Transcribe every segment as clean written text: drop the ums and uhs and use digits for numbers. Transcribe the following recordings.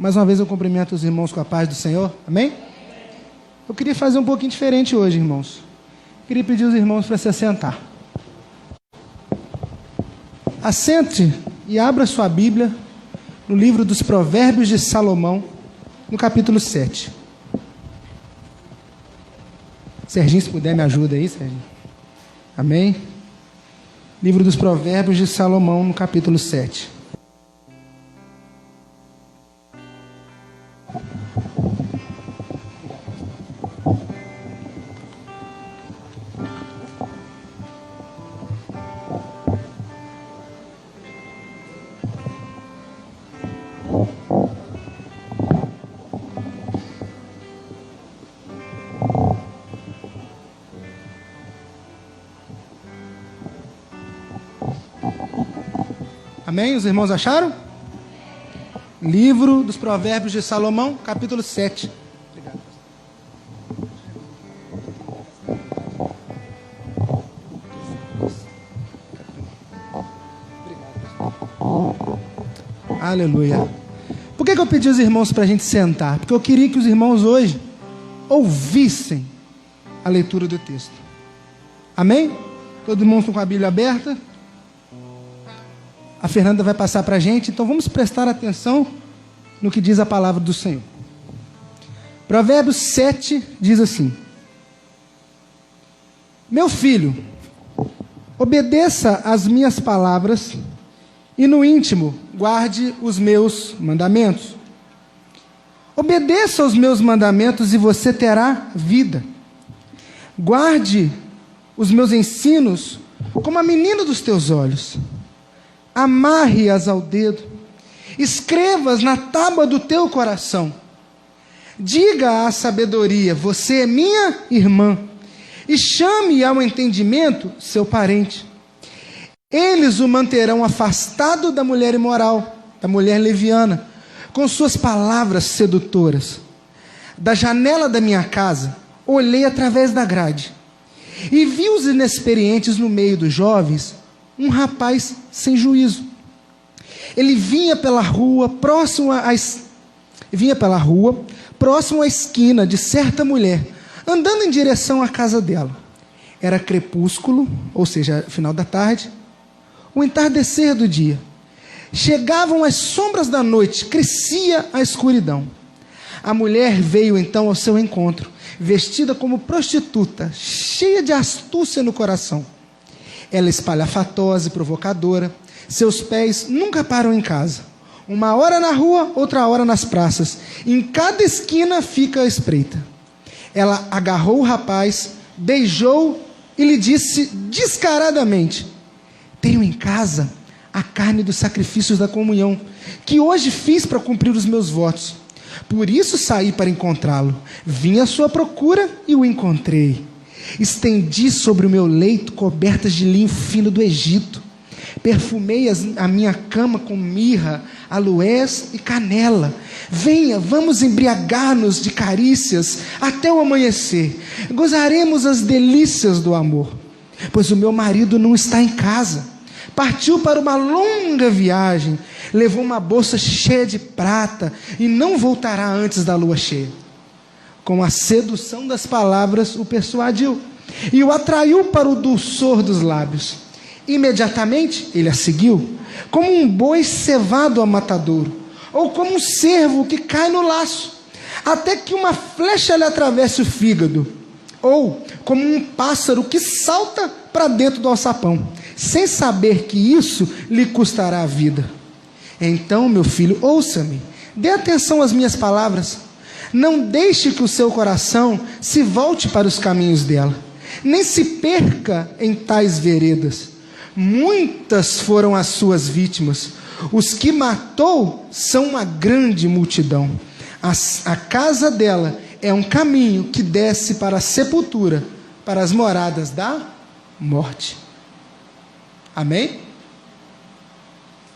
Mais uma vez eu cumprimento os irmãos com a paz do Senhor. Amém? Eu queria fazer um pouquinho diferente hoje, irmãos. Eu queria pedir aos irmãos para se assentar. Assente e abra sua Bíblia no livro dos Provérbios de Salomão, no capítulo 7. Serginho, se puder, me ajuda aí, Serginho. Amém? Livro dos Provérbios de Salomão, no capítulo 7. Amém? Os irmãos acharam? Livro dos Provérbios de Salomão, capítulo 7. Obrigado. Aleluia. Por que eu pedi aos irmãos para a gente sentar? Porque eu queria que os irmãos hoje ouvissem a leitura do texto. Amém? Todo mundo com a Bíblia aberta? A Fernanda vai passar para a gente, então vamos prestar atenção no que diz a palavra do Senhor. Provérbios 7 diz assim: Meu filho, obedeça às minhas palavras e no íntimo guarde os meus mandamentos. Obedeça aos meus mandamentos e você terá vida. Guarde os meus ensinos como a menina dos teus olhos. Amarre-as ao dedo, escreva-as na tábua do teu coração. Diga à sabedoria: você é minha irmã, e chame ao entendimento seu parente. Eles o manterão afastado da mulher imoral, da mulher leviana, com suas palavras sedutoras. Da janela da minha casa, olhei através da grade, e vi os inexperientes no meio dos jovens, um rapaz sem juízo. Ele vinha pela rua, próximo à esquina de certa mulher, andando em direção à casa dela. Era crepúsculo, ou seja, final da tarde, o entardecer do dia. Chegavam as sombras da noite, crescia a escuridão. A mulher veio então ao seu encontro, vestida como prostituta, cheia de astúcia no coração. Ela é espalhafatosa e provocadora. Seus pés nunca param em casa. Uma hora na rua, outra hora nas praças. Em cada esquina fica a espreita. Ela agarrou o rapaz, beijou e lhe disse descaradamente: Tenho em casa a carne dos sacrifícios da comunhão, que hoje fiz para cumprir os meus votos. Por isso saí para encontrá-lo. Vim à sua procura e o encontrei. Estendi sobre o meu leito cobertas de linho fino do Egito. Perfumei a minha cama com mirra, aloés e canela. Venha, vamos embriagar-nos de carícias até o amanhecer. Gozaremos as delícias do amor. Pois o meu marido não está em casa. Partiu para uma longa viagem. Levou uma bolsa cheia de prata e não voltará antes da lua cheia. Com a sedução das palavras, o persuadiu e o atraiu para o dulçor dos lábios. Imediatamente, ele a seguiu, como um boi cevado a matadouro, ou como um cervo que cai no laço, até que uma flecha lhe atravesse o fígado, ou como um pássaro que salta para dentro do alçapão, sem saber que isso lhe custará a vida. Então, meu filho, ouça-me, dê atenção às minhas palavras. Não deixe que o seu coração se volte para os caminhos dela, nem se perca em tais veredas. Muitas foram as suas vítimas. Os que matou são uma grande multidão. A casa dela é um caminho que desce para a sepultura, para as moradas da morte. Amém?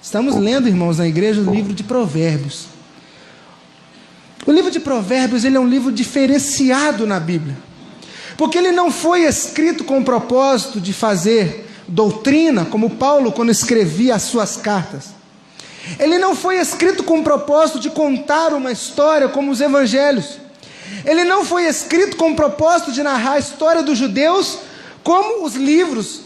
Estamos lendo, irmãos, na igreja o livro de Provérbios. O livro de Provérbios, ele é um livro diferenciado na Bíblia, porque ele não foi escrito com o propósito de fazer doutrina, como Paulo quando escrevia as suas cartas. Ele não foi escrito com o propósito de contar uma história como os evangelhos. Ele não foi escrito com o propósito de narrar a história dos judeus como os livros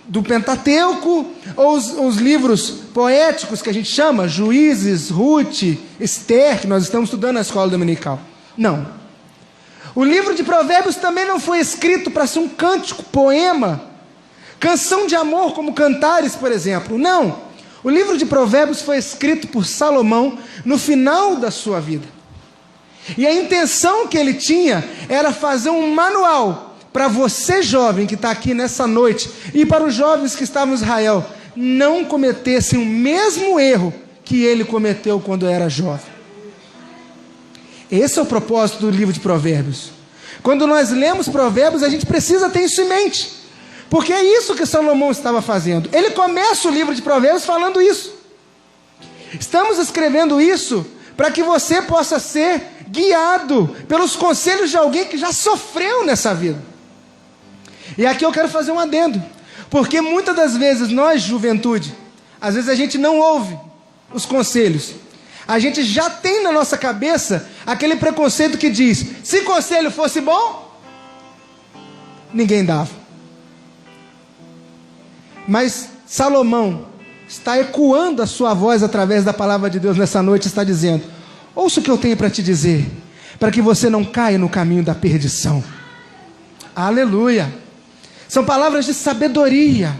do Pentateuco, ou os livros poéticos que a gente chama, Juízes, Ruth, Esther, que nós estamos estudando na escola dominical. Não. O livro de Provérbios também não foi escrito para ser um cântico, poema, canção de amor como Cantares, por exemplo. Não. O livro de Provérbios foi escrito por Salomão no final da sua vida. E a intenção que ele tinha era fazer um manual para você, jovem, que está aqui nessa noite, e para os jovens que estavam em Israel, não cometessem o mesmo erro que ele cometeu quando era jovem. Esse é o propósito do livro de Provérbios. Quando nós lemos Provérbios, a gente precisa ter isso em mente, porque é isso que Salomão estava fazendo. Ele começa o livro de Provérbios falando isso. Estamos escrevendo isso para que você possa ser guiado pelos conselhos de alguém que já sofreu nessa vida. E aqui eu quero fazer um adendo, porque muitas das vezes nós, juventude, às vezes a gente não ouve os conselhos. A gente já tem na nossa cabeça aquele preconceito que diz: se conselho fosse bom, ninguém dava. Mas Salomão está ecoando a sua voz através da palavra de Deus nessa noite, está dizendo: ouça o que eu tenho para te dizer, para que você não caia no caminho da perdição. Aleluia! São palavras de sabedoria.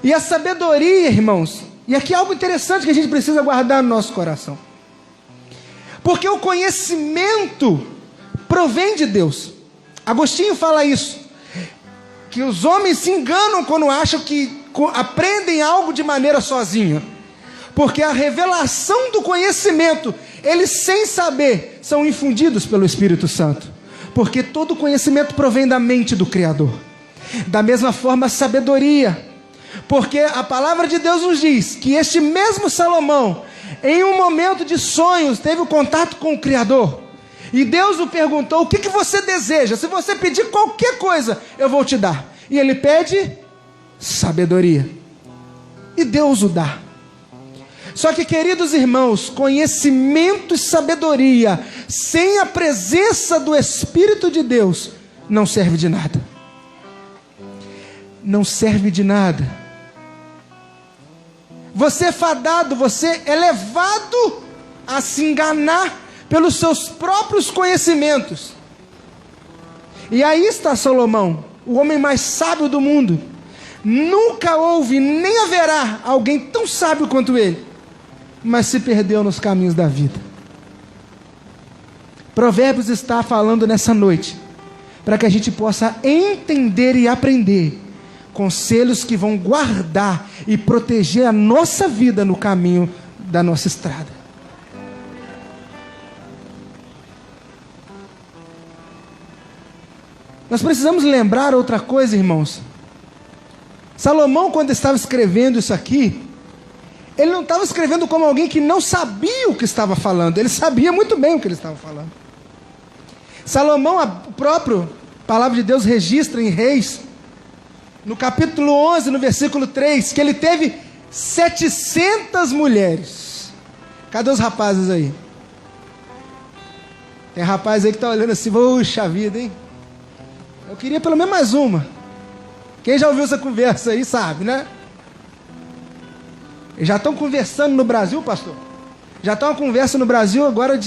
E a sabedoria, irmãos, e aqui é algo interessante que a gente precisa guardar no nosso coração, porque o conhecimento provém de Deus. Agostinho fala isso, que os homens se enganam quando acham que aprendem algo de maneira sozinha, porque a revelação do conhecimento, eles sem saber, são infundidos pelo Espírito Santo, porque todo conhecimento provém da mente do Criador. Da mesma forma a sabedoria, porque a palavra de Deus nos diz que este mesmo Salomão, em um momento de sonhos, teve o contato com o Criador, e Deus o perguntou: o que você deseja? Se você pedir qualquer coisa, eu vou te dar. E ele pede sabedoria, e Deus o dá. Só que, queridos irmãos, conhecimento e sabedoria sem a presença do Espírito de Deus não serve de nada. Não serve de nada. Você é fadado, você é levado a se enganar pelos seus próprios conhecimentos. E aí está Salomão, o homem mais sábio do mundo. Nunca houve nem haverá alguém tão sábio quanto ele, mas se perdeu nos caminhos da vida. Provérbios está falando nessa noite para que a gente possa entender e aprender conselhos que vão guardar e proteger a nossa vida no caminho da nossa estrada. Nós precisamos lembrar outra coisa, irmãos. Salomão, quando estava escrevendo isso aqui, ele não estava escrevendo como alguém que não sabia o que estava falando. Ele sabia muito bem o que ele estava falando. Salomão, a própria palavra de Deus registra em Reis, no capítulo 11, no versículo 3, que ele teve 700 mulheres. Cadê os rapazes aí? Tem rapaz aí que está olhando assim: puxa vida, hein? Eu queria pelo menos mais uma. Quem já ouviu essa conversa aí sabe, né? Eles já estão conversando no Brasil, pastor. Já está uma conversa no Brasil agora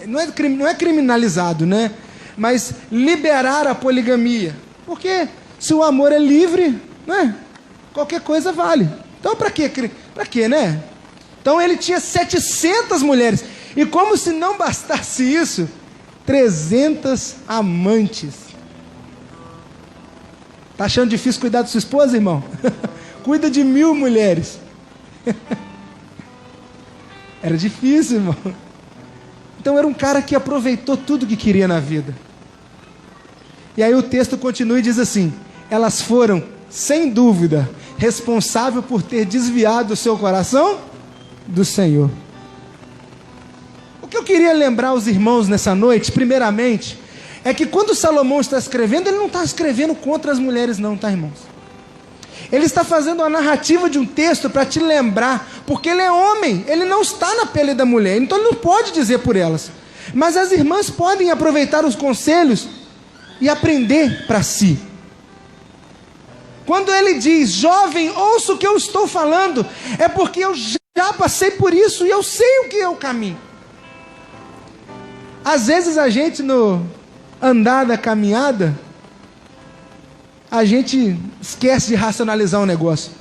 não é criminalizado, né? Mas liberar a poligamia. Porque se o amor é livre, né? Qualquer coisa vale. Então para quê, né? Então ele tinha 700 mulheres. E como se não bastasse isso, 300 amantes. Está achando difícil cuidar de sua esposa, irmão? Cuida de 1000 mulheres. Era difícil, irmão. Então era um cara que aproveitou tudo que queria na vida. E aí o texto continua e diz assim: elas foram, sem dúvida, responsáveis por ter desviado o seu coração do Senhor. O que eu queria lembrar aos irmãos nessa noite, primeiramente, é que quando Salomão está escrevendo, ele não está escrevendo contra as mulheres não, tá, irmãos? Ele está fazendo uma narrativa de um texto para te lembrar, porque ele é homem, ele não está na pele da mulher, então ele não pode dizer por elas. Mas as irmãs podem aproveitar os conselhos e aprender para si. Quando ele diz, jovem, ouça o que eu estou falando, é porque eu já passei por isso e eu sei o que é o caminho. Às vezes a gente no andar da caminhada, a gente esquece de racionalizar um negócio.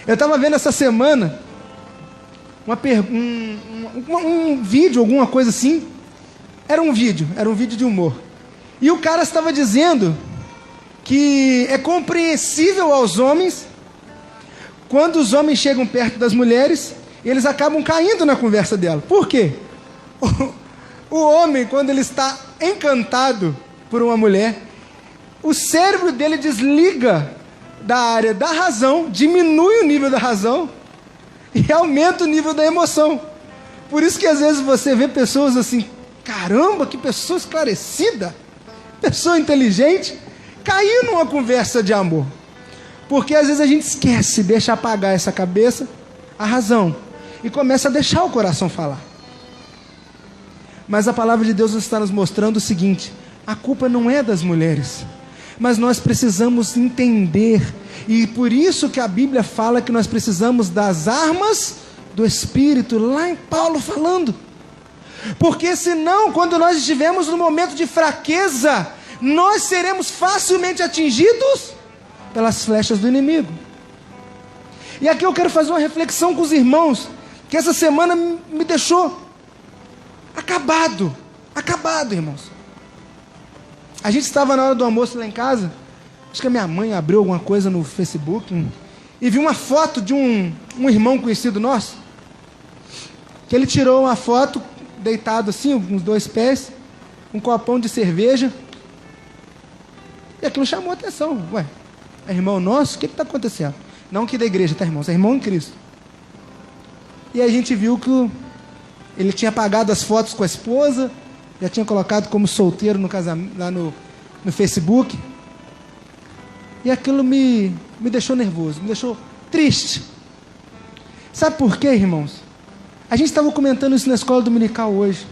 Eu estava vendo essa semana um vídeo, alguma coisa assim. Era um vídeo de humor. E o cara estava dizendo que é compreensível aos homens quando os homens chegam perto das mulheres, eles acabam caindo na conversa dela. Por quê? O homem, quando ele está encantado por uma mulher, o cérebro dele desliga da área da razão, diminui o nível da razão e aumenta o nível da emoção. Por isso que às vezes você vê pessoas assim, caramba, que pessoa esclarecida, pessoa inteligente, caiu numa conversa de amor. Porque às vezes a gente esquece, deixa apagar essa cabeça, a razão, e começa a deixar o coração falar. Mas a palavra de Deus está nos mostrando o seguinte: a culpa não é das mulheres, mas nós precisamos entender, e por isso que a Bíblia fala que nós precisamos das armas do Espírito, lá em Paulo falando. Porque senão, quando nós estivermos no momento de fraqueza, nós seremos facilmente atingidos pelas flechas do inimigo. E aqui eu quero fazer uma reflexão com os irmãos, que essa semana me deixou acabado, irmãos. A gente estava na hora do almoço lá em casa, acho que a minha mãe abriu alguma coisa no Facebook, e viu uma foto de um irmão conhecido nosso, que ele tirou uma foto, deitado assim, com os dois pés, um copão de cerveja, e aquilo chamou a atenção. Ué, é irmão nosso? O que está acontecendo? Não aqui da igreja, tá, irmãos? É irmão em Cristo. E a gente viu que ele tinha apagado as fotos com a esposa, já tinha colocado como solteiro no casamento, lá no Facebook. E aquilo me deixou nervoso, me deixou triste. Sabe por quê, irmãos? A gente estava comentando isso na escola dominical hoje.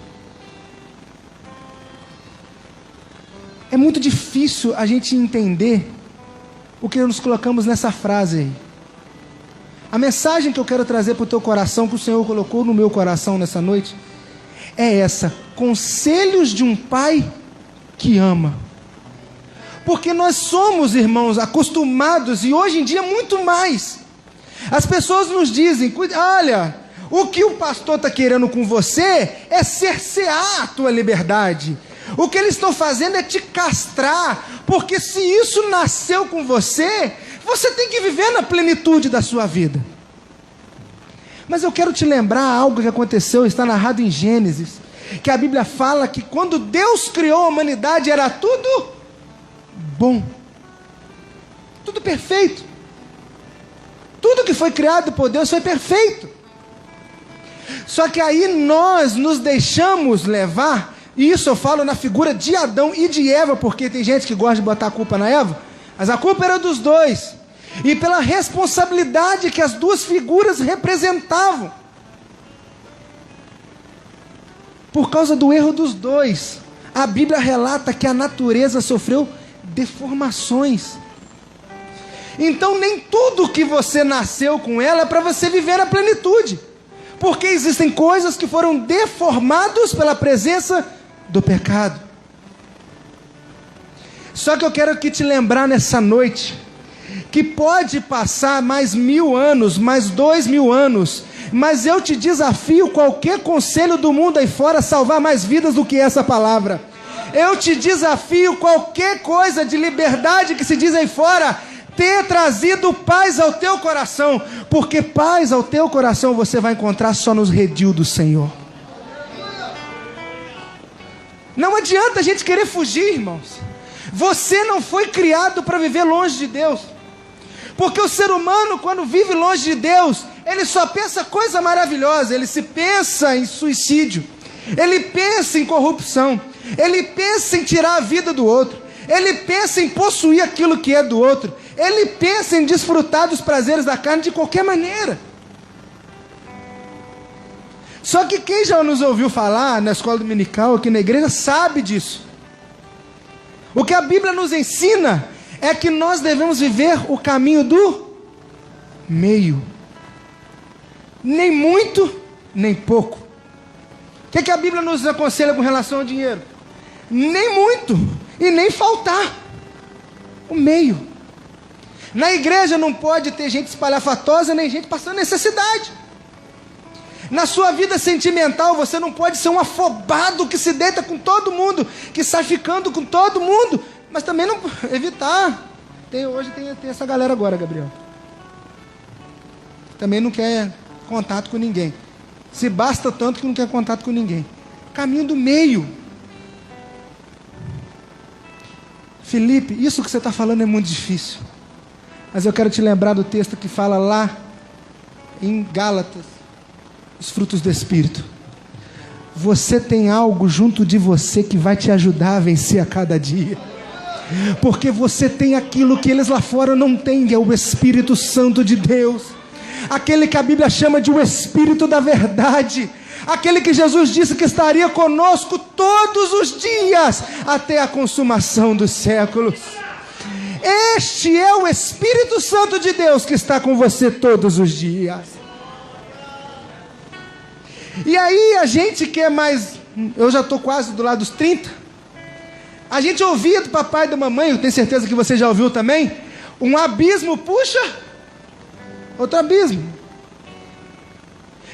É muito difícil a gente entender o que nos colocamos nessa frase aí. A mensagem que eu quero trazer para o teu coração, que o Senhor colocou no meu coração nessa noite, é essa: conselhos de um pai que ama. Porque nós somos, irmãos, acostumados, e hoje em dia muito mais. As pessoas nos dizem, olha, o que o pastor está querendo com você é cercear a tua liberdade. O que eles estão fazendo é te castrar, porque se isso nasceu com você, você tem que viver na plenitude da sua vida. Mas eu quero te lembrar algo que aconteceu, está narrado em Gênesis, que a Bíblia fala que quando Deus criou a humanidade era tudo bom, tudo perfeito. Tudo que foi criado por Deus foi perfeito. Só que aí nós nos deixamos levar. E isso eu falo na figura de Adão e de Eva, porque tem gente que gosta de botar a culpa na Eva, mas a culpa era dos dois, e pela responsabilidade que as duas figuras representavam. Por causa do erro dos dois, a Bíblia relata que a natureza sofreu deformações. Então nem tudo que você nasceu com ela é para você viver na plenitude, porque existem coisas que foram deformadas pela presença do pecado. Só que eu quero aqui te lembrar nessa noite, que pode passar mais 1000 anos, mais 2000 anos, mas eu te desafio qualquer conselho do mundo aí fora salvar mais vidas do que essa palavra. Eu te desafio qualquer coisa de liberdade que se diz aí fora ter trazido paz ao teu coração, porque paz ao teu coração você vai encontrar só nos redil do Senhor. Não adianta a gente querer fugir, irmãos. Você não foi criado para viver longe de Deus, porque o ser humano, quando vive longe de Deus, ele só pensa coisa maravilhosa. Ele se pensa em suicídio, ele pensa em corrupção, ele pensa em tirar a vida do outro, ele pensa em possuir aquilo que é do outro, ele pensa em desfrutar dos prazeres da carne de qualquer maneira. Só que quem já nos ouviu falar na escola dominical, aqui na igreja, sabe disso. O que a Bíblia nos ensina é que nós devemos viver o caminho do meio. Nem muito, nem pouco. O que a Bíblia nos aconselha com relação ao dinheiro? Nem muito e nem faltar. O meio. Na igreja não pode ter gente espalhafatosa, nem gente passando necessidade. Na sua vida sentimental, você não pode ser um afobado que se deita com todo mundo, que sai ficando com todo mundo, mas também não evitar. Hoje tem essa galera agora, Gabriel. Também não quer contato com ninguém. Se basta tanto que não quer contato com ninguém. Caminho do meio. Felipe, isso que você está falando é muito difícil. Mas eu quero te lembrar do texto que fala lá em Gálatas, os frutos do Espírito. Você tem algo junto de você que vai te ajudar a vencer a cada dia. Porque você tem aquilo que eles lá fora não têm, é o Espírito Santo de Deus. Aquele que a Bíblia chama de o Espírito da verdade. Aquele que Jesus disse que estaria conosco todos os dias, até a consumação dos séculos. Este é o Espírito Santo de Deus que está com você todos os dias. E aí a gente que é mais... Eu já estou quase do lado dos 30. A gente ouvia do papai e da mamãe, eu tenho certeza que você já ouviu também, um abismo puxa outro abismo.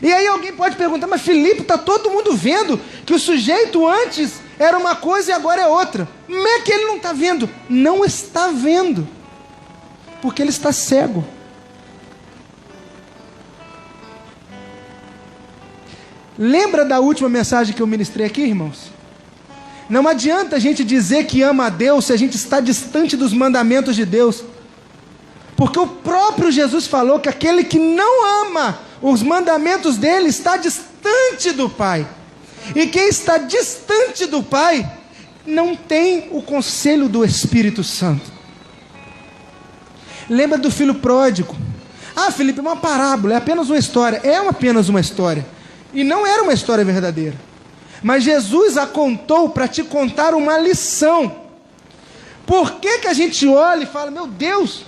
E aí alguém pode perguntar, mas Felipe, está todo mundo vendo que o sujeito antes era uma coisa e agora é outra. Como é que ele não está vendo? Não está vendo, porque ele está cego. Lembra da última mensagem que eu ministrei aqui, irmãos? Não adianta a gente dizer que ama a Deus se a gente está distante dos mandamentos de Deus. Porque o próprio Jesus falou que aquele que não ama os mandamentos dele está distante do Pai. E quem está distante do Pai não tem o conselho do Espírito Santo. Lembra do filho pródigo? Ah, Felipe, é uma parábola, é apenas uma história. É apenas uma história. E não era uma história verdadeira. Mas Jesus a contou para te contar uma lição. Por que a gente olha e fala, meu Deus,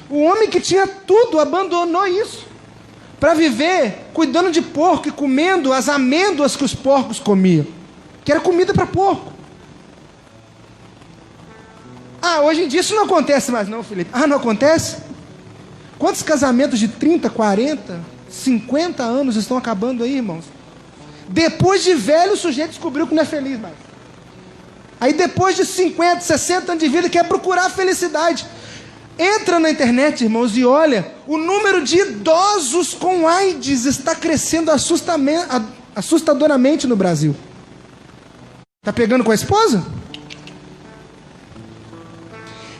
o homem que tinha tudo abandonou isso para viver cuidando de porco e comendo as amêndoas que os porcos comiam, que era comida para porco. Ah, hoje em dia isso não acontece mais não, Felipe. Ah, não acontece? Quantos casamentos de 30, 40, 50 anos estão acabando aí, irmãos? Depois de velho, o sujeito descobriu que não é feliz mais. Aí depois de 50, 60 anos de vida, quer procurar a felicidade. Entra na internet, irmãos, e olha, o número de idosos com AIDS está crescendo assustadoramente no Brasil. Está pegando com a esposa?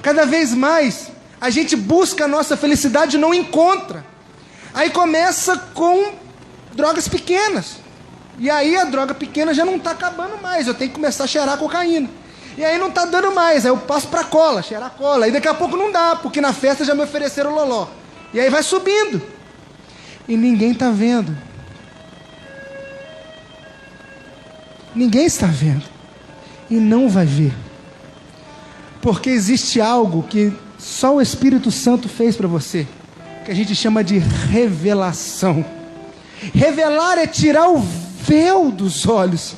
Cada vez mais, a gente busca a nossa felicidade e não encontra. Aí começa com drogas pequenas. E aí a droga pequena já não está acabando mais, eu tenho que começar a cheirar cocaína. E aí não está dando mais, aí eu passo para cola, cheirar cola. E daqui a pouco não dá, porque na festa já me ofereceram loló. E aí vai subindo. E ninguém está vendo. Ninguém está vendo. E não vai ver. Porque existe algo que só o Espírito Santo fez para você, que a gente chama de revelação. Revelar é tirar o véu dos olhos.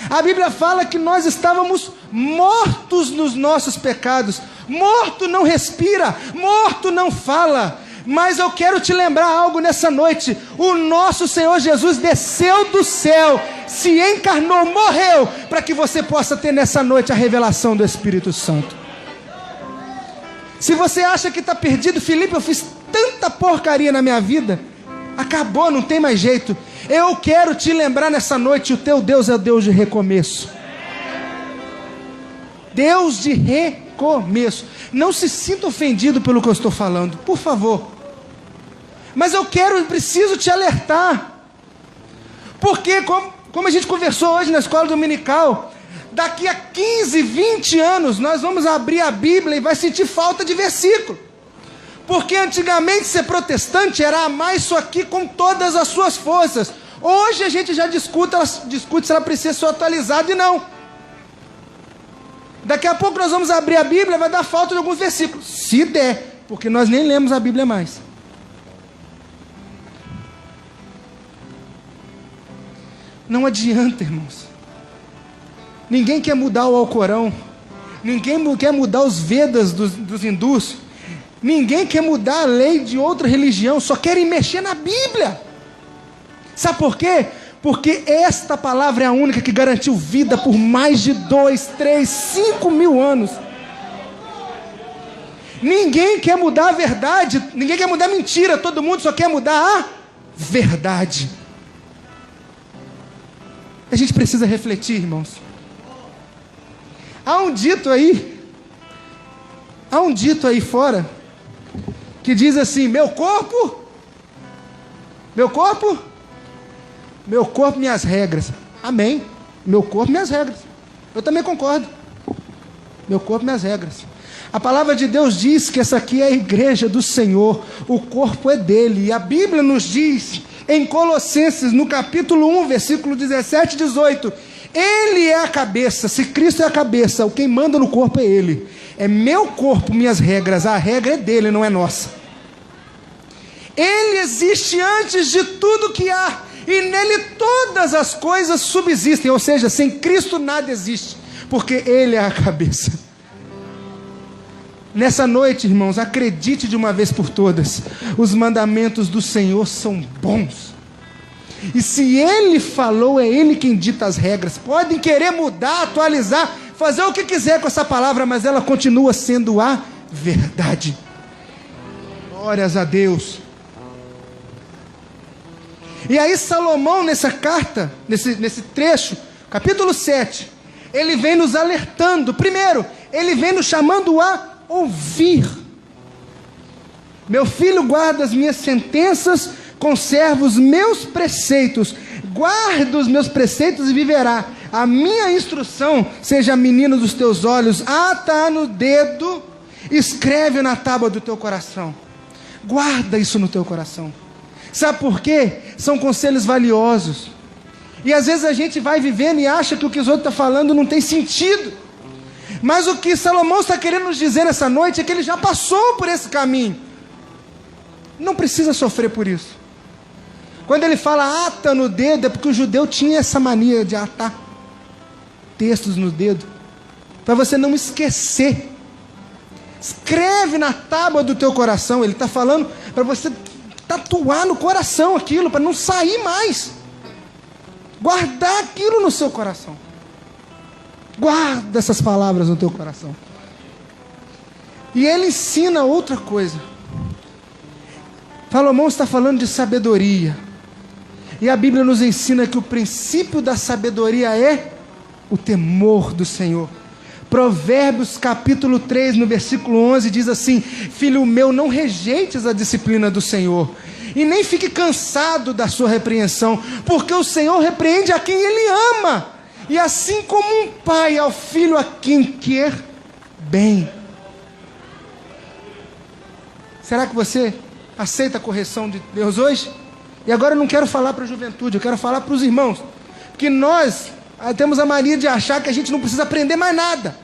A Bíblia fala que nós estávamos mortos nos nossos pecados. Morto não respira, morto não fala. Mas eu quero te lembrar algo nessa noite. O nosso Senhor Jesus desceu do céu, se encarnou, morreu, para que você possa ter nessa noite a revelação do Espírito Santo. Se você acha que está perdido, Felipe, eu fiz tanta porcaria na minha vida, acabou, não tem mais jeito. Eu quero te lembrar nessa noite, o teu Deus é o Deus de recomeço. Deus de recomeço. Não se sinta ofendido pelo que eu estou falando, por favor. Mas eu preciso te alertar. Porque, como a gente conversou hoje na escola dominical, daqui a 15, 20 anos, nós vamos abrir a Bíblia e vai sentir falta de versículo. Porque antigamente ser protestante era amar isso aqui com todas as suas forças. Hoje a gente já discute se ela precisa ser atualizada e não. Daqui a pouco nós vamos abrir a Bíblia, vai dar falta de alguns versículos. Se der, porque nós nem lemos a Bíblia mais. Não adianta, irmãos. Ninguém quer mudar o Alcorão. Ninguém quer mudar os Vedas dos hindus. Ninguém quer mudar a lei de outra religião. Só querem mexer na Bíblia. Sabe por quê? Porque esta palavra é a única que garantiu vida por mais de 2, 3, 5 mil anos. Ninguém quer mudar a verdade. Ninguém quer mudar a mentira. Todo mundo só quer mudar a verdade. A gente precisa refletir, irmãos. Há um dito aí fora, que diz assim: meu corpo, minhas regras. Amém. Meu corpo, minhas regras. Eu também concordo. Meu corpo, minhas regras. A palavra de Deus diz que essa aqui é a igreja do Senhor, o corpo é dele. E a Bíblia nos diz, em Colossenses, no capítulo 1, versículo 17 e 18, Ele é a cabeça. Se Cristo é a cabeça, o quem manda no corpo é Ele. É meu corpo, minhas regras. A regra é dele, não é nossa. Ele existe antes de tudo que há, e nele todas as coisas subsistem. Ou seja, sem Cristo nada existe, porque Ele é a cabeça. Nessa noite, irmãos, acredite de uma vez por todas, os mandamentos do Senhor são bons. E se Ele falou, é Ele quem dita as regras. Podem querer mudar, atualizar, fazer o que quiser com essa palavra, mas ela continua sendo a verdade. Glórias a Deus. E aí Salomão, nessa carta, nesse trecho, capítulo 7, ele vem nos alertando. Primeiro, ele vem nos chamando a ouvir. Meu filho, guarda as minhas sentenças, conserva os meus preceitos, guarda os meus preceitos e viverá. A minha instrução seja a menina dos teus olhos, ata no dedo, escreve na tábua do teu coração. Guarda isso no teu coração. Sabe por quê? São conselhos valiosos. E às vezes a gente vai vivendo e acha que o que os outros estão falando não tem sentido. Mas o que Salomão está querendo nos dizer nessa noite é que ele já passou por esse caminho. Não precisa sofrer por isso. Quando ele fala ata no dedo, é porque o judeu tinha essa mania de atar textos no dedo, para você não esquecer. Escreve na tábua do teu coração. Ele está falando para você tatuar no coração aquilo, para não sair mais. Guardar aquilo no seu coração. Guarda essas palavras no teu coração. E ele ensina outra coisa. Salomão está falando de sabedoria. E a Bíblia nos ensina que o princípio da sabedoria é o temor do Senhor. Provérbios capítulo 3, no versículo 11, diz assim: filho meu, não rejeites a disciplina do Senhor, e nem fique cansado da sua repreensão, porque o Senhor repreende a quem Ele ama, e assim como um pai ao filho a quem quer bem. Será que você aceita a correção de Deus hoje? E agora eu não quero falar para a juventude, eu quero falar para os irmãos, porque nós temos a mania de achar que a gente não precisa aprender mais nada.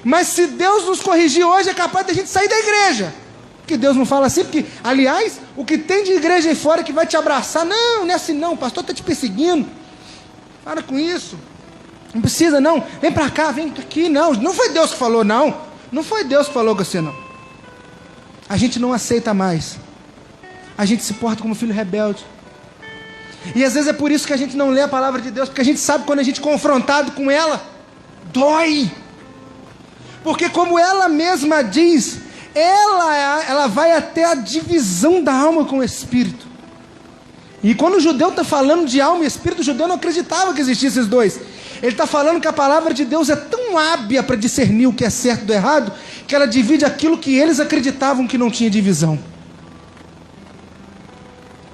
Mas se Deus nos corrigir hoje, é capaz de a gente sair da igreja. Porque Deus não fala assim, porque, aliás, o que tem de igreja aí fora que vai te abraçar, não é assim não, o pastor está te perseguindo. Para com isso. Não precisa não, vem para cá, vem aqui, não foi Deus que falou não. Não foi Deus que falou com você não. A gente não aceita mais. A gente se porta como filho rebelde. E às vezes é por isso que a gente não lê a palavra de Deus, porque a gente sabe quando a gente é confrontado com ela, dói. Porque como ela mesma diz, ela vai até a divisão da alma com o espírito. E quando o judeu está falando de alma e espírito, o judeu não acreditava que existissem esses dois. Ele está falando que a palavra de Deus é tão hábil para discernir o que é certo do errado, que ela divide aquilo que eles acreditavam que não tinha divisão.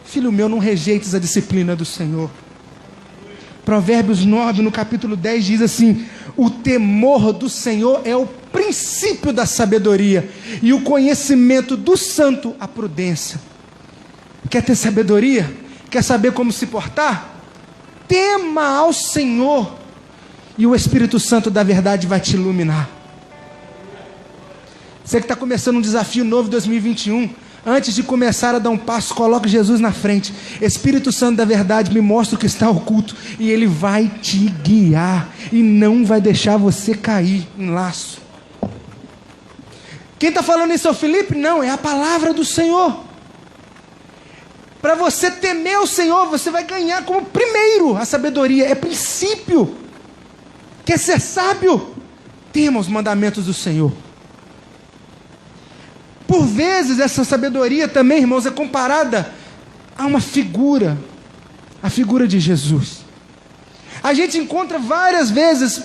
Filho meu, não rejeites a disciplina do Senhor. Provérbios 9, no capítulo 10, diz assim: o temor do Senhor é o princípio da sabedoria, e o conhecimento do santo, a prudência. Quer ter sabedoria? Quer saber como se portar? Tema ao Senhor, e o Espírito Santo da verdade vai te iluminar. Você que está começando um desafio novo em 2021, antes de começar a dar um passo, coloque Jesus na frente. Espírito Santo da verdade, me mostra o que está oculto, e Ele vai te guiar, e não vai deixar você cair em laço. Quem está falando isso é o Felipe? Não, é a palavra do Senhor. Para você temer o Senhor, você vai ganhar como primeiro a sabedoria, é princípio. Quer ser sábio? Tema os mandamentos do Senhor. Por vezes essa sabedoria também, irmãos, é comparada a uma figura, a figura de Jesus. A gente encontra várias vezes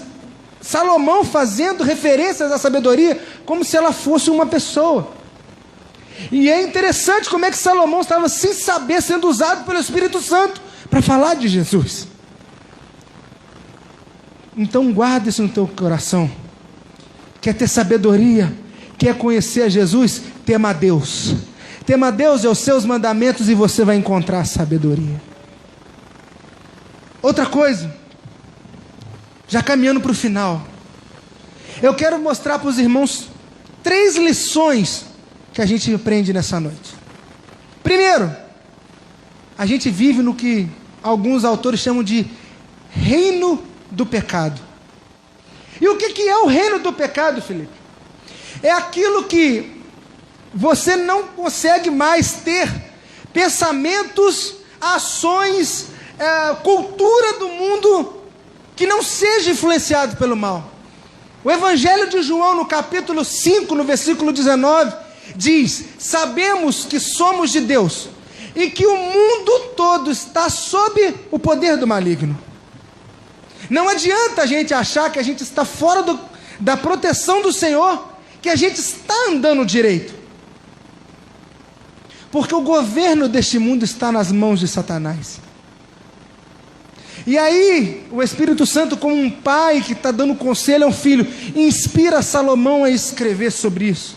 Salomão fazendo referências à sabedoria como se ela fosse uma pessoa. E é interessante como é que Salomão estava sem saber, sendo usado pelo Espírito Santo para falar de Jesus. Então guarda isso no teu coração. Quer ter sabedoria? Quer conhecer a Jesus? Tema a Deus. Tema a Deus e aos seus mandamentos, e você vai encontrar sabedoria. Outra coisa, já caminhando para o final, eu quero mostrar para os irmãos 3 lições que a gente aprende nessa noite. Primeiro, a gente vive no que alguns autores chamam de reino do pecado. E o que é o reino do pecado, Felipe? É aquilo que você não consegue mais ter pensamentos, ações, cultura do mundo que não seja influenciado pelo mal. O Evangelho de João, no capítulo 5, no versículo 19, diz: sabemos que somos de Deus e que o mundo todo está sob o poder do maligno. Não adianta a gente achar que a gente está fora da proteção do Senhor, que a gente está andando direito, porque o governo deste mundo está nas mãos de Satanás. E aí o Espírito Santo, como um pai que está dando conselho ao filho, inspira Salomão a escrever sobre isso.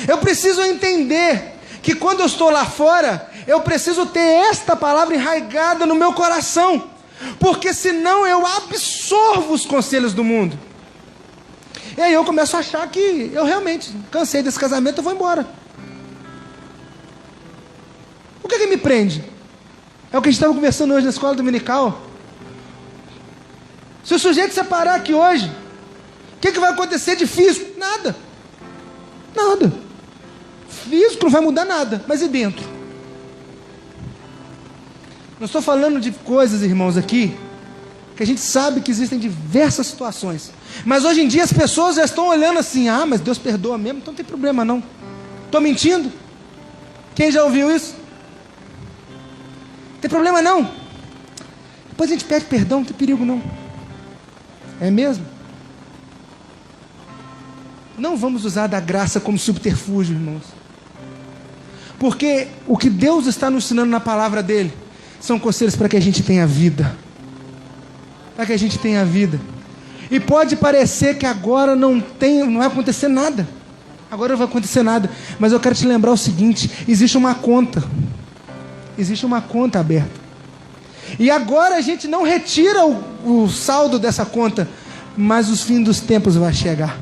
Eu preciso entender que quando eu estou lá fora, eu preciso ter esta palavra enraizada no meu coração, porque senão eu absorvo os conselhos do mundo. E aí eu começo a achar que eu realmente cansei desse casamento, eu vou embora. O que me prende? É o que a gente estava conversando hoje na escola dominical. Se o sujeito separar aqui hoje, o que vai acontecer de físico? Nada. Nada. Físico não vai mudar nada, mas e dentro? Não estou falando de coisas, irmãos, aqui, que a gente sabe que existem diversas situações. Mas hoje em dia as pessoas já estão olhando assim: ah, mas Deus perdoa mesmo, então não tem problema não. Estou mentindo? Quem já ouviu isso? Não tem problema não. Depois a gente pede perdão, não tem perigo não. É mesmo? Não vamos usar da graça como subterfúgio, irmãos. Porque o que Deus está nos ensinando na palavra dele são conselhos para que a gente tenha vida. Para que a gente tenha vida. E pode parecer que agora não vai acontecer nada. Agora não vai acontecer nada. Mas eu quero te lembrar o seguinte: existe uma conta. Existe uma conta aberta. E agora a gente não retira o saldo dessa conta, mas os fins dos tempos vai chegar.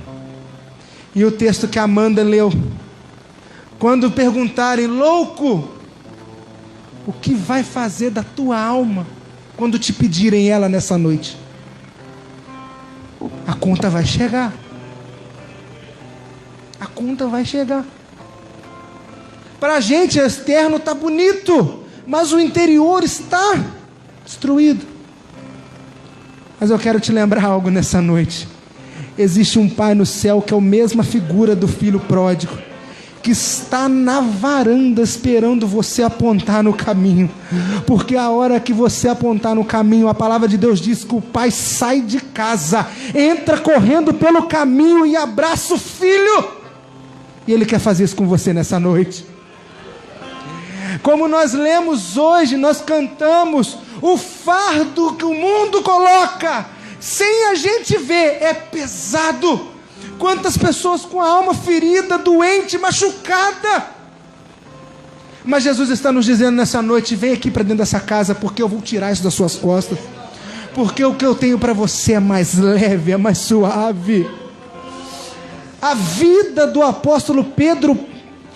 E o texto que a Amanda leu, quando perguntarem: louco, o que vai fazer da tua alma quando te pedirem ela nessa noite? A conta vai chegar. A conta vai chegar. Para a gente o externo está bonito, mas o interior está destruído. Mas eu quero te lembrar algo nessa noite. Existe um Pai no céu que é a mesma figura do filho pródigo, que está na varanda esperando você apontar no caminho. Porque a hora que você apontar no caminho, a palavra de Deus diz que o pai sai de casa, entra correndo pelo caminho e abraça o filho. E ele quer fazer isso com você nessa noite. Como nós lemos hoje, nós cantamos: o fardo que o mundo coloca sem a gente ver é pesado, Quantas pessoas com a alma ferida, doente, machucada. Mas Jesus está nos dizendo nessa noite: vem aqui para dentro dessa casa, porque eu vou tirar isso das suas costas. Porque o que eu tenho para você é mais leve, é mais suave. A vida do apóstolo Pedro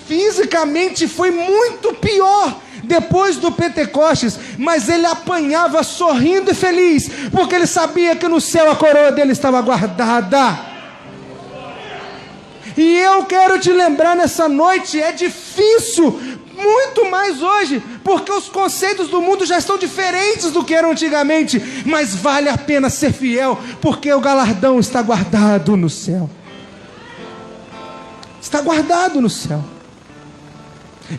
fisicamente foi muito pior depois do Pentecostes, mas ele apanhava sorrindo e feliz, porque ele sabia que no céu a coroa dele estava guardada. E eu quero te lembrar nessa noite: é difícil, muito mais hoje, porque os conceitos do mundo já estão diferentes do que eram antigamente, mas vale a pena ser fiel, porque o galardão está guardado no céu. Está guardado no céu.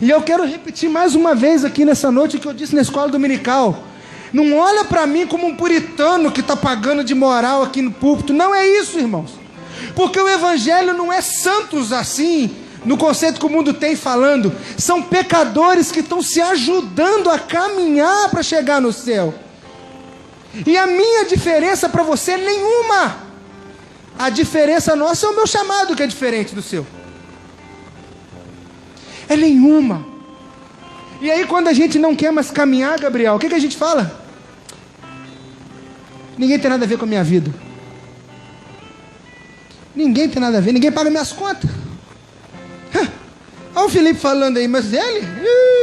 E eu quero repetir mais uma vez aqui nessa noite o que eu disse na escola dominical: não olha para mim como um puritano que está pagando de moral aqui no púlpito. Não é isso, irmãos. Porque o evangelho não é santos assim, no conceito que o mundo tem falando. São pecadores que estão se ajudando a caminhar para chegar no céu. E a minha diferença para você é nenhuma. A diferença nossa é o meu chamado, que é diferente do seu. É nenhuma. E aí quando a gente não quer mais caminhar, Gabriel, o que a gente fala? Ninguém tem nada a ver com a minha vida. Ninguém tem nada a ver, ninguém paga minhas contas. Olha o Felipe falando aí, mas ele,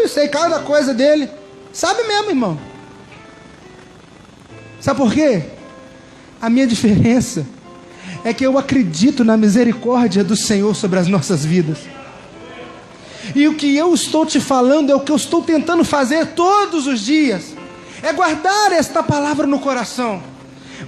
sei cada coisa dele. Sabe mesmo, irmão. Sabe por quê? A minha diferença é que eu acredito na misericórdia do Senhor sobre as nossas vidas. E o que eu estou te falando é o que eu estou tentando fazer todos os dias. É guardar esta palavra no coração.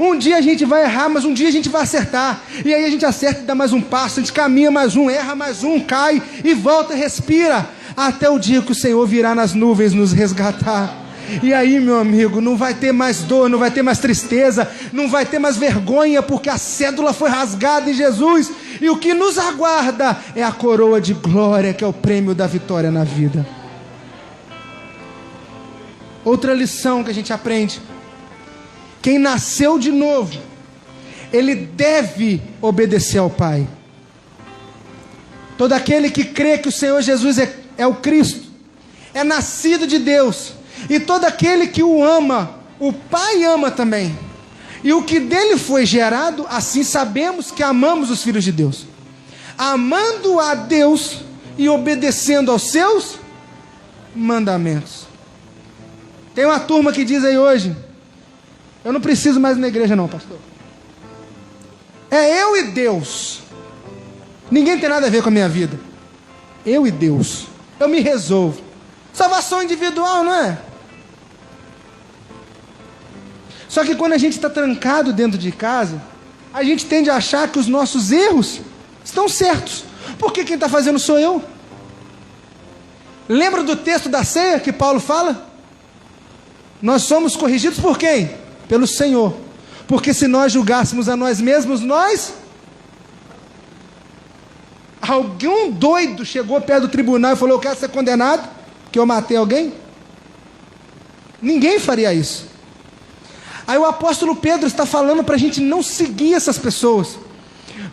Um dia a gente vai errar, mas um dia a gente vai acertar. E aí a gente acerta e dá mais um passo, a gente caminha mais um, erra mais um, cai e volta e respira. Até o dia que o Senhor virá nas nuvens nos resgatar. E aí, meu amigo, não vai ter mais dor, não vai ter mais tristeza, não vai ter mais vergonha, porque a cédula foi rasgada em Jesus. E o que nos aguarda é a coroa de glória, que é o prêmio da vitória na vida. Outra lição que a gente aprende: quem nasceu de novo, ele deve obedecer ao Pai. Todo aquele que crê que o Senhor Jesus é o Cristo, é nascido de Deus. E todo aquele que o ama, o Pai ama também. E o que dele foi gerado, assim sabemos que amamos os filhos de Deus. Amando a Deus e obedecendo aos seus mandamentos. Tem uma turma que diz aí hoje: eu não preciso mais ir na igreja não, pastor. É eu e Deus. Ninguém tem nada a ver com a minha vida. Eu e Deus. Eu me resolvo. Salvação individual, não é? Só que quando a gente está trancado dentro de casa, a gente tende a achar que os nossos erros estão certos, porque quem está fazendo sou eu. Lembra do texto da ceia que Paulo fala? Nós somos corrigidos por quem? Pelo Senhor. Porque se nós julgássemos a nós mesmos, algum doido chegou perto do tribunal e falou: eu quero ser condenado, que eu matei alguém? Ninguém faria isso. Aí o apóstolo Pedro está falando para a gente não seguir essas pessoas,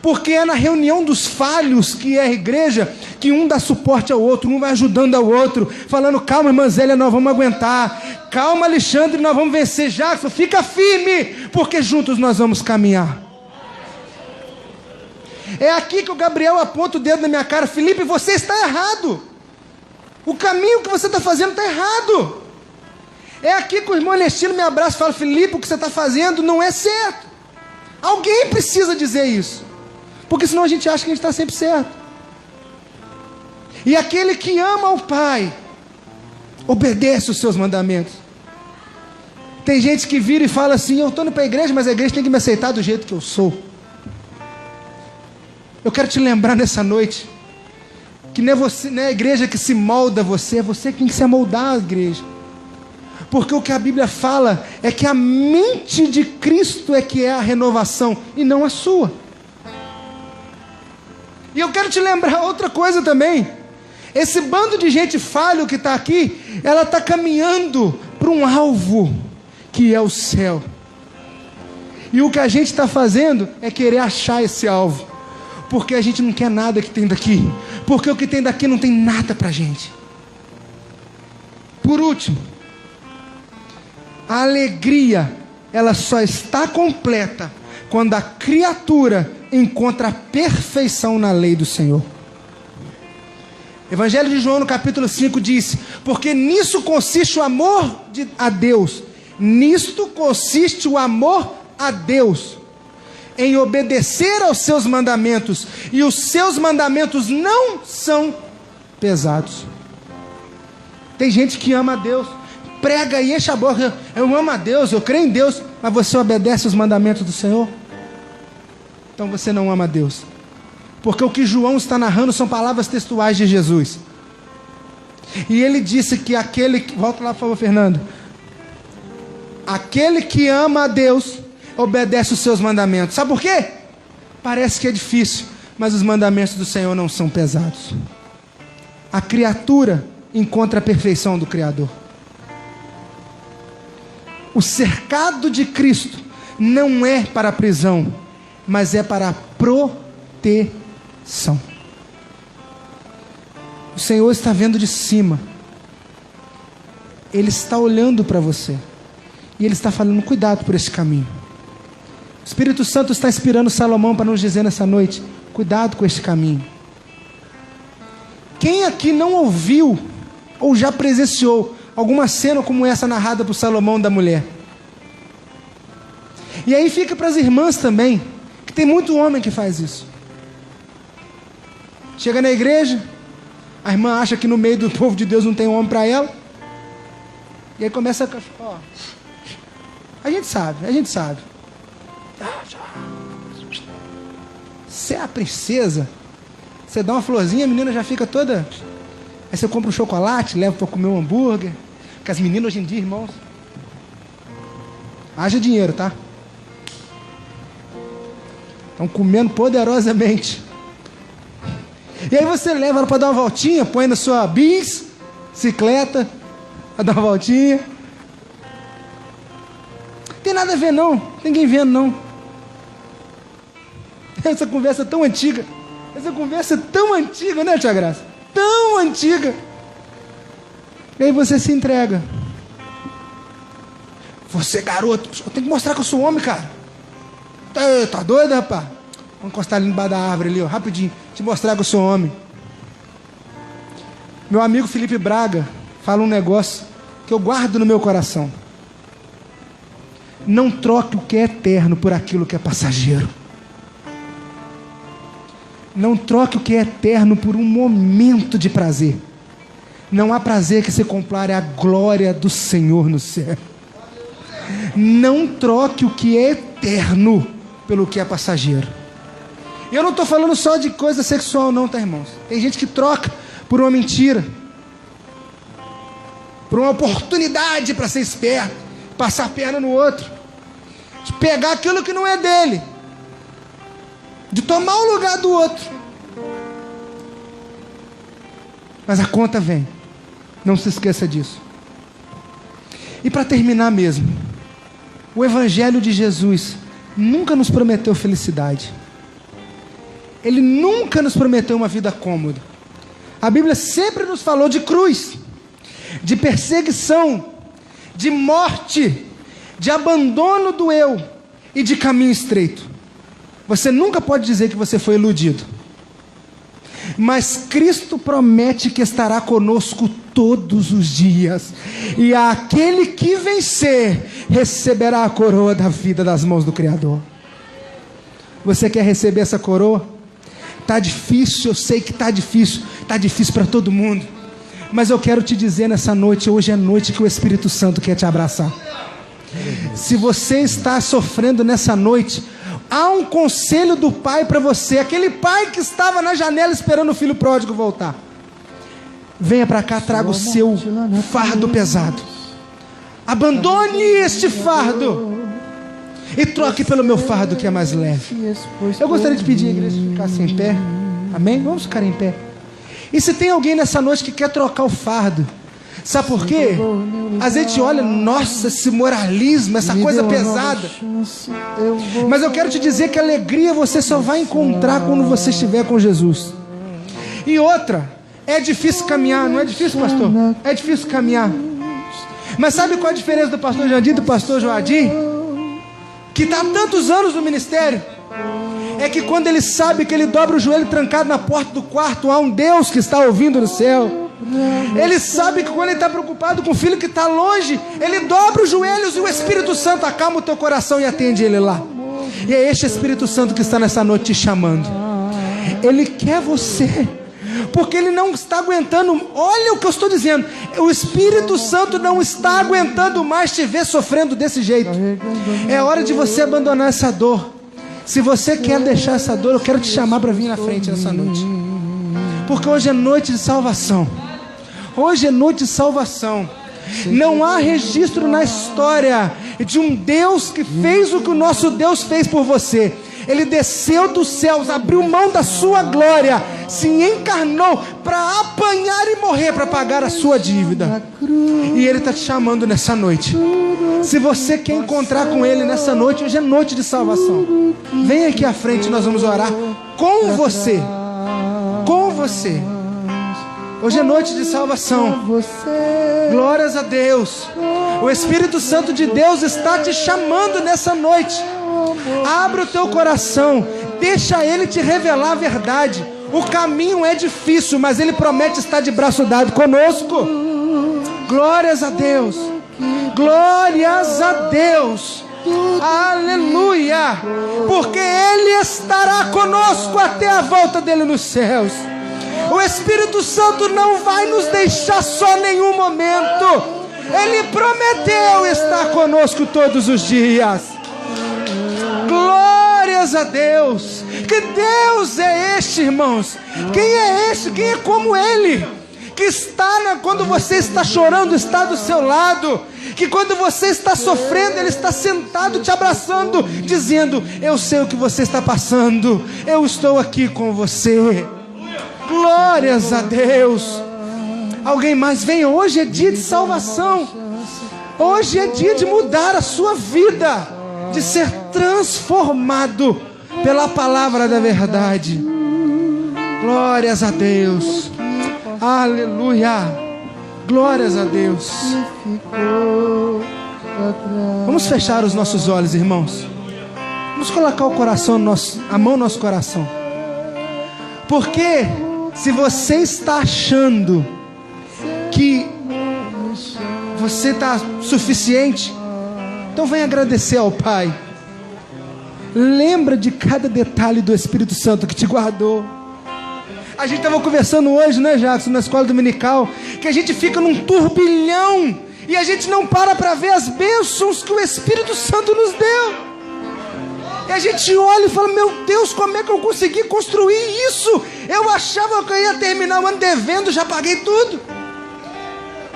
porque é na reunião dos falhos, que é a igreja, que um dá suporte ao outro, um vai ajudando ao outro, falando: calma, irmã Zélia, nós vamos aguentar, calma, Alexandre, nós vamos vencer. Jackson, fica firme, porque juntos nós vamos caminhar. É aqui que o Gabriel aponta o dedo na minha cara: Felipe, você está errado, o caminho que você está fazendo está errado. É aqui que o irmão Alexandre me abraça e fala: Felipe, o que você está fazendo não é certo. Alguém precisa dizer isso, porque senão a gente acha que a gente está sempre certo. E aquele que ama o Pai obedece os seus mandamentos. Tem gente que vira e fala assim: eu estou indo para a igreja, mas a igreja tem que me aceitar do jeito que eu sou. Eu quero te lembrar nessa noite que não é a igreja que se molda você, é você que tem que se amoldar à igreja. Porque o que a Bíblia fala é que a mente de Cristo é que é a renovação, e não a sua. E eu quero te lembrar outra coisa também: esse bando de gente falho que está aqui, ela está caminhando para um alvo, que é o céu. E o que a gente está fazendo é querer achar esse alvo, porque a gente não quer nada que tem daqui, porque o que tem daqui não tem nada para a gente. Por último, a alegria, ela só está completa quando a criatura encontra a perfeição na lei do Senhor. Evangelho de João, no capítulo 5, diz: porque nisso consiste o amor a Deus. Nisto consiste o amor a Deus, em obedecer aos seus mandamentos, e os seus mandamentos não são pesados. Tem gente que ama a Deus, prega e enche a boca: eu amo a Deus, eu creio em Deus, mas você obedece os mandamentos do Senhor? Então você não ama a Deus, porque o que João está narrando são palavras textuais de Jesus. E ele disse que aquele que... Volta lá, por favor, Fernando. Aquele que ama a Deus obedece os seus mandamentos. Sabe por quê? Parece que é difícil, mas os mandamentos do Senhor não são pesados. A criatura encontra a perfeição do Criador. O cercado de Cristo não é para a prisão, mas é para a proteção. O Senhor está vendo de cima. Ele está olhando para você. E Ele está falando: cuidado por esse caminho. O Espírito Santo está inspirando Salomão para nos dizer nessa noite: cuidado com esse caminho. Quem aqui não ouviu ou já presenciou alguma cena como essa narrada por Salomão da mulher? E aí fica para as irmãs também, que tem muito homem que faz isso. Chega na igreja, a irmã acha que no meio do povo de Deus não tem homem para ela, e aí começa a... Ó, a gente sabe. Você é a princesa, você dá uma florzinha, a menina já fica toda... Aí você compra um chocolate, leva para comer um hambúrguer, porque as meninas hoje em dia, irmãos, haja dinheiro, tá? Estão comendo poderosamente. E aí você leva ela para dar uma voltinha, põe na sua bicicleta, para dar uma voltinha. Tem nada a ver não, ninguém vendo não. Essa conversa tão antiga, né, tia Graça? Tão antiga. E aí você se entrega. Você, garoto, eu tenho que mostrar que eu sou homem, cara. Tá doido, rapaz? Vamos encostar ali embaixo da árvore ali, ó, rapidinho, te mostrar que eu sou homem. Meu amigo Felipe Braga fala um negócio que eu guardo no meu coração: não troque o que é eterno por aquilo que é passageiro. Não troque o que é eterno por um momento de prazer. Não há prazer que se compare à glória do Senhor no céu. Não troque o que é eterno pelo que é passageiro. E eu não estou falando só de coisa sexual não, tá, irmãos? Tem gente que troca por uma mentira, por uma oportunidade para ser esperto, passar a perna no outro, de pegar aquilo que não é dele, de tomar o lugar do outro. Mas a conta vem, não se esqueça disso. E para terminar mesmo, o Evangelho de Jesus nunca nos prometeu felicidade. Ele nunca nos prometeu uma vida cômoda. A Bíblia sempre nos falou de cruz, de perseguição, de morte, de abandono do eu e de caminho estreito. Você nunca pode dizer que você foi iludido. Mas Cristo promete que estará conosco todos os dias. E aquele que vencer receberá a coroa da vida das mãos do Criador. Você quer receber essa coroa? Está difícil, eu sei que está difícil para todo mundo, mas eu quero te dizer nessa noite, hoje é a noite que o Espírito Santo quer te abraçar. Se você está sofrendo nessa noite, há um conselho do Pai para você, aquele pai que estava na janela esperando o filho pródigo voltar. Venha para cá, traga o seu fardo pesado, abandone este fardo e troque pelo meu fardo que é mais leve. Eu gostaria de pedir à igreja que ficasse em pé. Amém? Vamos ficar em pé. E se tem alguém nessa noite que quer trocar o fardo, Sabe por quê? A gente olha, nossa, esse moralismo, essa coisa pesada. Mas eu quero te dizer que a alegria você só vai encontrar quando você estiver com Jesus. E outra, é difícil caminhar, não é difícil, pastor? É difícil caminhar. Mas sabe qual é a diferença do pastor Jandir e do pastor Joadir? Que está há tantos anos no ministério. É que quando ele sabe que ele dobra o joelho trancado na porta do quarto, há um Deus que está ouvindo no céu. Ele sabe que quando ele está preocupado com o filho que está longe, ele dobra os joelhos e o Espírito Santo acalma o teu coração e atende ele lá. E é este Espírito Santo que está nessa noite te chamando. Ele quer você, porque ele não está aguentando. Olha o que eu estou dizendo, o Espírito Santo não está aguentando mais te ver sofrendo desse jeito. É hora de você abandonar essa dor. Se você quer deixar essa dor, eu quero te chamar para vir na frente nessa noite, porque hoje é noite de salvação. Hoje é noite de salvação. Não há registro na história de um Deus que fez o que o nosso Deus fez por você. Ele desceu dos céus, abriu mão da sua glória, se encarnou para apanhar e morrer, para pagar a sua dívida. E Ele está te chamando nessa noite. Se você quer encontrar com Ele nessa noite, hoje é noite de salvação. Vem aqui à frente, nós vamos orar com você. Com você. Hoje é noite de salvação. Glórias a Deus. O Espírito Santo de Deus está te chamando nessa noite. Abra o teu coração. Deixa Ele te revelar a verdade. O caminho é difícil, mas Ele promete estar de braço dado conosco. Glórias a Deus. Glórias a Deus. Aleluia. Porque Ele estará conosco até a volta dEle nos céus. O Espírito Santo não vai nos deixar só em nenhum momento. Ele prometeu estar conosco todos os dias. Glórias a Deus. Que Deus é este, irmãos? Quem é este? Quem é como Ele? Que está quando você está chorando, está do seu lado. Que quando você está sofrendo, Ele está sentado te abraçando, dizendo: eu sei o que você está passando, eu estou aqui com você. Glórias a Deus. Alguém mais? Venha, hoje é dia de salvação. Hoje é dia de mudar a sua vida, de ser transformado pela palavra da verdade. Glórias a Deus. Aleluia. Glórias a Deus. Vamos fechar os nossos olhos, irmãos. Vamos colocar o coração a mão no nosso coração. Porque se você está achando que você está suficiente, então vem agradecer ao Pai. Lembra de cada detalhe do Espírito Santo que te guardou. A gente estava conversando hoje, né, Jackson, na escola dominical, que a gente fica num turbilhão e a gente não para ver as bênçãos que o Espírito Santo nos deu. E a gente olha e fala: meu Deus, como é que eu consegui construir isso? Eu achava que eu ia terminar o ano devendo, já paguei tudo.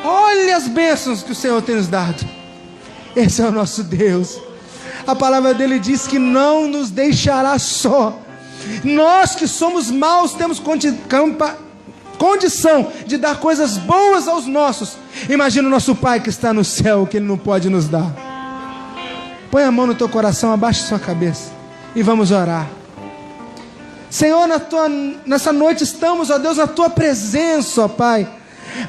Olha as bênçãos que o Senhor tem nos dado. Esse é o nosso Deus. A palavra dele diz que não nos deixará só. Nós que somos maus temos condição de dar coisas boas aos nossos. Imagina o nosso Pai que está no céu, que Ele não pode nos dar. Põe a mão no teu coração, abaixe sua cabeça e vamos orar. Senhor, nessa noite estamos, ó Deus, na Tua presença, ó Pai,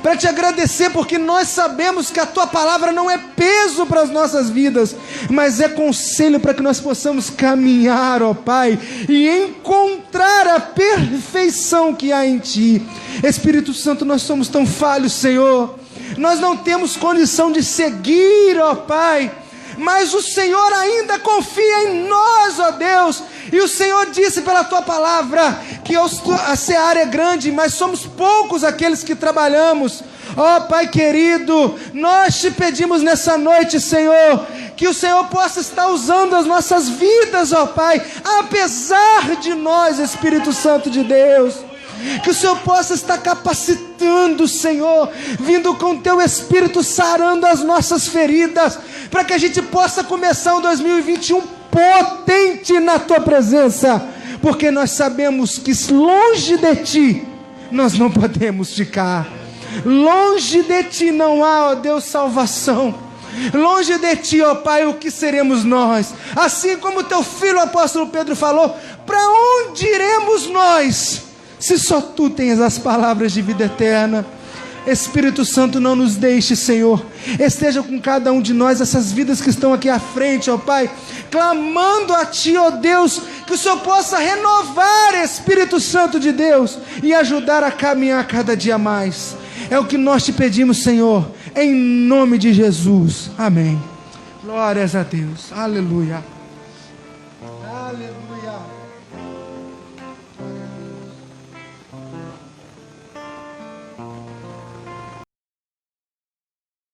para Te agradecer, porque nós sabemos que a Tua palavra não é peso para as nossas vidas, mas é conselho para que nós possamos caminhar, ó Pai, e encontrar a perfeição que há em Ti. Espírito Santo, nós somos tão falhos, Senhor, nós não temos condição de seguir, ó Pai, mas o Senhor ainda confia em nós, ó Deus. E o Senhor disse pela Tua palavra que a seara é grande, mas somos poucos aqueles que trabalhamos. Ó Pai querido, nós Te pedimos nessa noite, Senhor, que o Senhor possa estar usando as nossas vidas, ó Pai, apesar de nós, Espírito Santo de Deus. Que o Senhor possa estar capacitando, Senhor, vindo com Teu Espírito, sarando as nossas feridas, para que a gente possa começar um 2021 potente na Tua presença, porque nós sabemos que longe de Ti, nós não podemos ficar. Longe de Ti não há, ó Deus, salvação. Longe de Ti, ó Pai, o que seremos nós? Assim como Teu filho, o apóstolo Pedro, falou: para onde iremos nós, se só Tu tens as palavras de vida eterna? Espírito Santo, não nos deixe, Senhor. Esteja com cada um de nós, essas vidas que estão aqui à frente, ó Pai, clamando a Ti, ó Deus, que o Senhor possa renovar, Espírito Santo de Deus, e ajudar a caminhar cada dia mais. É o que nós Te pedimos, Senhor, em nome de Jesus. Amém. Glórias a Deus. Aleluia. Aleluia.